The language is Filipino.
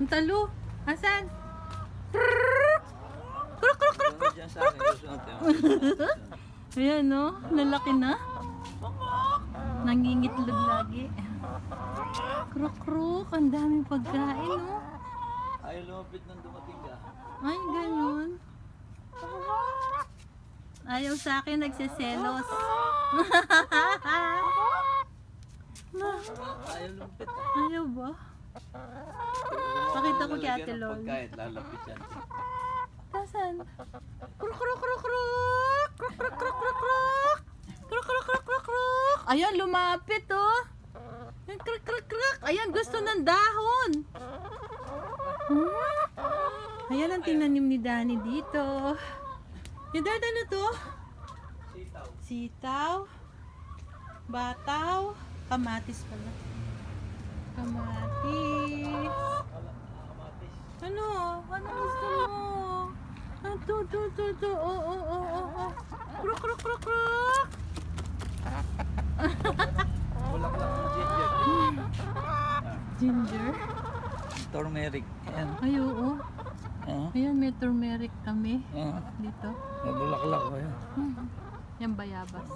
Ang talo. Asan? Kruk, kruk, kruk, kruk, kruk, kruk. Ayan, no? Lalaki na. Nangingitlog lagi. Kruk, kruk. Ang daming pagkain, no? Ayaw lumapit nang dumating ka. Ay, ganun. Ayaw sa akin, nagsiselos. Ayaw lumapit. Ayaw ba? Pakita ko kay Ate Lord. Pagkain, lalapit yan. Tasan? Kruk, kruk, kruk, kruk. Kruk, kruk, kruk, kruk, kruk. Kruk, kruk, kruk, kruk, kruk. Ayan, lumapit, oh. Ayan, kruk, kruk, kruk. Ayan, gusto ng dahon. Ayan ang tinanim ni Danny dito. Yung dahon ano to? Sitaw. Sitaw. Bataw. Kamatis pala. Kamatis. Kamatis. Ano? Ano gusto mo? Ito. Oh. Kruk, kruk, kruk, kruk. Bulaklak ng ginger. Ginger. Turmeric. Ayan. Ay, oo. Ayan, may turmeric kami Ayan. dito. May bulaklak. Ayan. Yan bayabas.